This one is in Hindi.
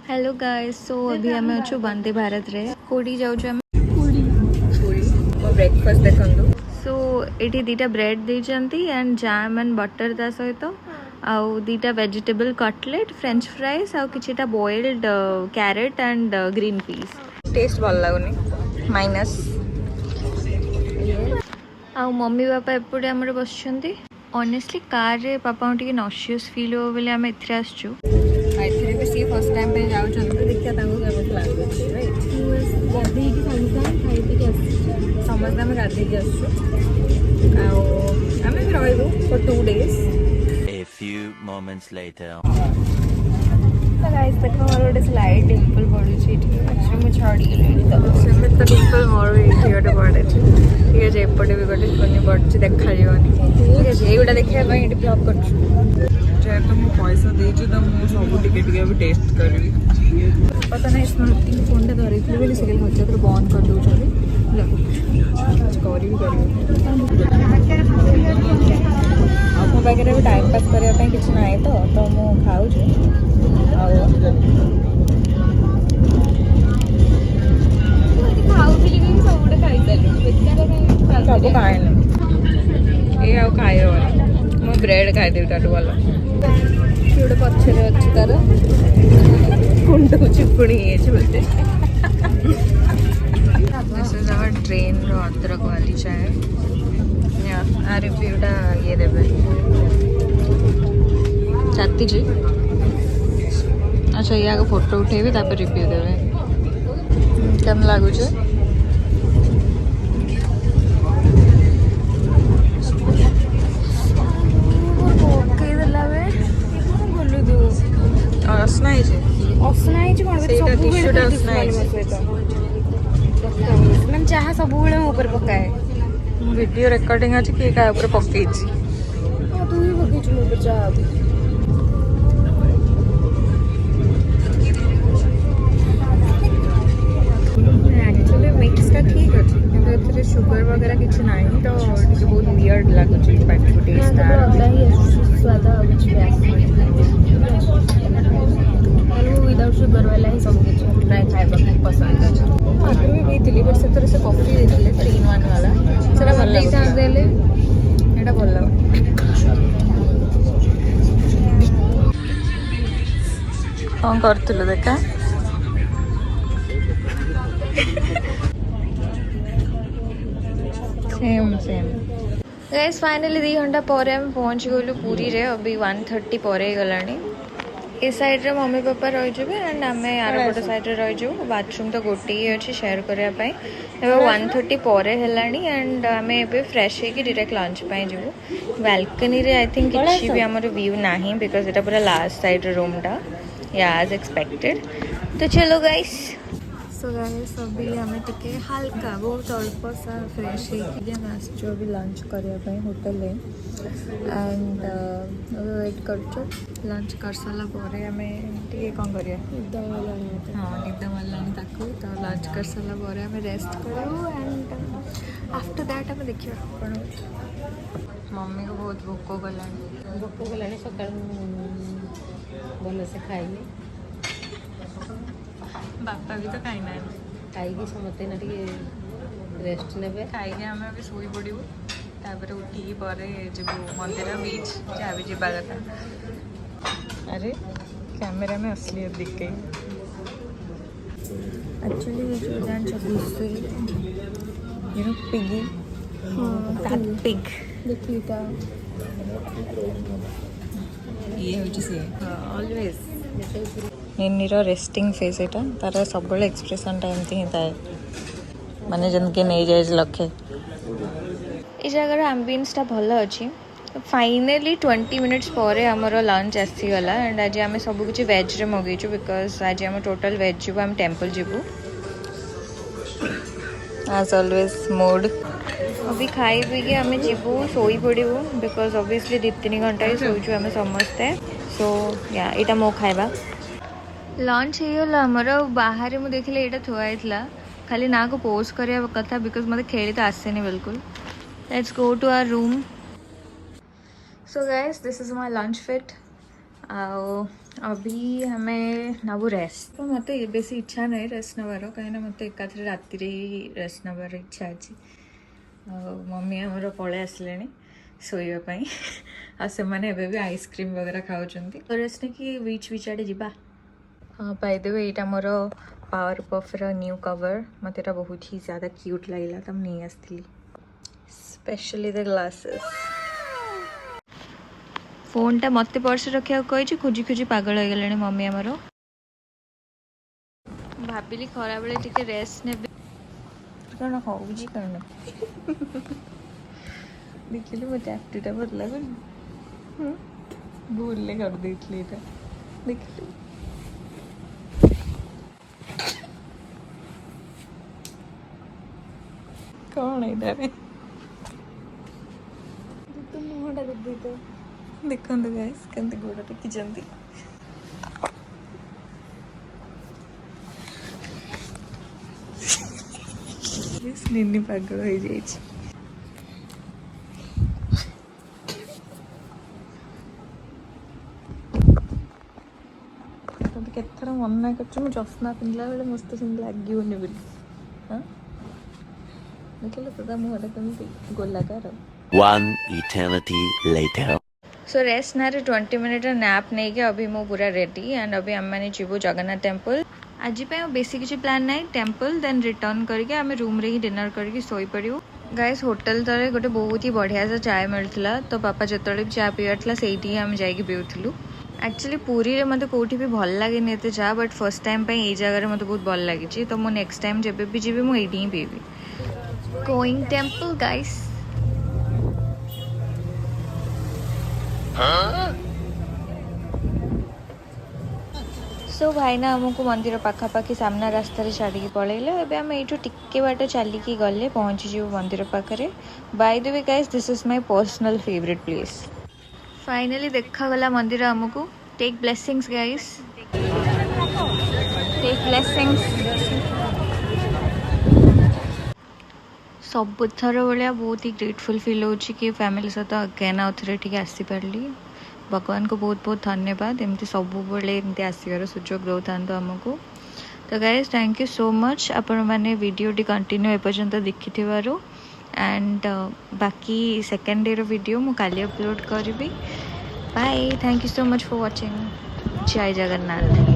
हेलो गाइस, सो अभी आम अच्छु वंदे भारत रे कोडी जाऊँ आम ब्रेकफास्ट देखंदु। सो ये दीटा ब्रेड देती एंड जाम एंड बटर ता सहित आउ दीटा वेजिटेबल कटलेट फ्रेंच फ्राइज आउ किछिटा boiled carrot and green peas. Taste भल लागुनी माइनस। आउ मम्मी पापा एपटे आमर बसछंती। ऑनेस्टली कार रे पापा टिके नॉसियस फील हो बोले आम एथरे आसछु। आइथरे भी सी फर्स्ट टाइम पे जाउ छन देखिया तांको केमत लागुची राइट। गाधी की संगसान खाई पी के आसछु। समझ में गाधी के आसछु। आउ हमें भी रहइबो for 2 days। A few moments later. तो गाइस देखो मोर गोटे स्लाइड डिंपल पडुची एठी एक्चुअली मु छाडी गेली तो सेमे तो डिंपल मोर एठी गोटे पड़े छी। ठीक है जे एपटे भी गोटे कोनी पडुची देखा जीवनी। ठीक है जे एगुडा देखिया पई एठी ब्लॉग करछु। जे तो मु पैसा देछि त मु सब टिके भी टेस्ट करबी। पता नहीं स्मृति फोन टा धरि थले बेली सिरियल होचे तो बंद कर दउ छली। कुछ करी भी मो पाखे भी टाइम पास करने किसी ना तो मु खाऊ सब खाए ये खाए मु ब्रेड खाईदेवी ताठू भल गोटे पचर अच्छी तार कुंड को चिपुणी बोलते ट्रेन अदरक वाली चाय रिव्यूटा ये देवे चाती जी। अच्छा ये आगे फोटो उठेबी तापर रिव्यू देवे केम लागुचे। असना है कोन सेटा टिश्यूटा असना है मैम चाहा सब बेले मो ऊपर पकाए वीडियो रिकॉर्डिंग अछि के का ऊपर पक्की छी। हां तू ही पकी छु ऊपर चाहा एक्चुअली मिक्स का ठीक अछि किंतु एथरे शुगर वगैरह किछ नाही तो टिके बहुत वियर्ड लागु छी पाटी को टेस्ट आ नहीं स्वाद कुछ भी आलू विदाउट शुगर वाला ही सब कुछ ट्राई खाइबा पसंद अछि। आगु भी दिली बट से से कॉफी देथिले 3 in 1 वाला सेटा भल लागु देले एटा भल लागु। कौन करथिलु देखा सेम गाइस फाइनली 2 घंटा पर हम पहुंच गलु पुरी रे। अभी 1:30 पर गलानी। ए साइड रे मम्मी पापा रही जबे एंड आमे आर गोटे साइड रे रही जो बाथरूम तो गोटे ही अछि शेयर करया पई। एबे 1:30 पर हेलानी एंड आमे एबे फ्रेश हे कि डायरेक्ट लंच पई जबो। बालकनी रे आई थिंक किछि भी हमर व्यू नाही बिकॉज़ एटा पूरा लास्ट साइड रे रूम टा या एज एक्सपेक्टेड। तो चलो गाइस। सो गाइस अभी हमें टिके हल्का बहुत अल्प सा फ्रेश है अभी लंच करने होटल एंड वेट कर लंच कर सारा आम टे कौन कर हाँ निद मारानी तो लंच कर सारा आम रेस्ट करूँ एंड आफ्टर दैट आम देखा कौन मम्मी को बहुत भोक गलानी सकाल भल से खाइले बापा भी तो खाई ना खाई समस्ते ना रेस्ट ने खाई आम अभी शोई पड़ू तापर उठिकी जब मंदिर बीच जहाँ भी जावा कथा। अरे कैमेरा में असलियत दिख गई एक्चुअली ये जो जान छब्बीस you know piggy that pig देखिए था ये हो से ऑलवेज निर रेस्टिंग फेस एटा तार सब एक्सप्रेशन टा एमती ही थाए माने जन के नहीं जाए लखे इस जगह एम्बियंस टा भल अच्छी। फाइनली 20 मिनट्स पर आमर लंच आसीगला एंड आज आम सब कुछ वेज रे मगेचु बिकॉज आज आम टोटल वेज जीवु आम टेम्पल जीवु एज ऑलवेज मूड। अभी खाई पी के आम जीवु सोई पड़ू बिकॉज ऑब्वियसली 2-3 घंटा ही सोचु आम समस्ते। सो या इटा मो खाइबा लंच होगा आमर बाहर मुझे देखिले यहाँ थुआई खाली ना को पोस्ट करिया कथा बिकॉज मत खेली तो आसेनी बिल्कुल। Let's go to our room. So guys this is my lunch fit अभी हमें नबू रेस्ट तो मत बेसी इच्छा ना रेस्ट नबार कहीं मत एकाथ राति रेस्ट नबार इच्छा अच्छी मम्मी आमर पलि आसले शोवाई से भी आइसक्रीम वगैरह खाऊँ रेस्ट नहीं बीच बीच आड़े जा। हाँ पाई देवे यहाँ more power puff new cover मत बहुत ही ज़्यादा क्यूट लगे तो नहीं आसती स्पेशली द ग्लासेस फोन टा मत पर्स रखा कही खोजी खोजी पागल हो गले मम्मी आमर भाविली खरा बेले टिके रेस्ट ने कौन हो कौन देखिए मो टैप्टा भल लगुनि भूल कर देती देखिए कौन है तो मुहटा देख देखो गाइस केमती गोड़ टेकिंट निन्नी पागल हो जाए केथर मना कर चश्मा पिंधला बेले मस्त सेम लगे बोली हाँ देखिए तो मुहटा कमी गोलाकार One eternity later. So rest ना 20 मिनट नैप नहीं कि अभी मु पूरा रेडी एंड अभी आम मैंने जीवु जगन्नाथ टेम्पल आज बेसी किसी प्लान ना टेम्पल देन रिटर्न करके आम रूम रे ही डिनर करके सोई पड़ू गाइस होटल तले गोटे बहुत ही बढ़िया सा चाय मिलता तो पापा जो भी चाय पीवार से आम जाकि पीऊलु एक्चुअली पुरी रे मते कोठी भी भल लगे एते चाह बट फर्स्ट टाइम पे ये जगह मते बहुत भल लगी तो मु नेक्स्ट टाइम जब भी जीवी मु एडी ही पीबी गोइंग टेम्पल गाइस सो भाई ना आमको मंदिर पाखापाखि सामना रास्तार छाड़ी पलैले एबे आम ये टिके बाट चलिकी गले पहुँची मंदिर पाखे by the way guys this is my personal favourite place finally देखा मंदिर आमको take blessings guys take blessings सब थर भाया बहुत ही ग्रेटफुल फील हो कि फैमिली सहित अगेन आउ थे आसी पार्ली भगवान को बहुत बहुत धन्यवाद एमती सब एमती आसबार सुजोग दौता आमको तो guys thank you so much आपण मैंने वीडियो कंटिन्यू एपर्यंत देखि एंड बाकी सेकेंड डे वीडियो मु काली अपलोड करी bye thank you so much for watching जय जगन्नाथ।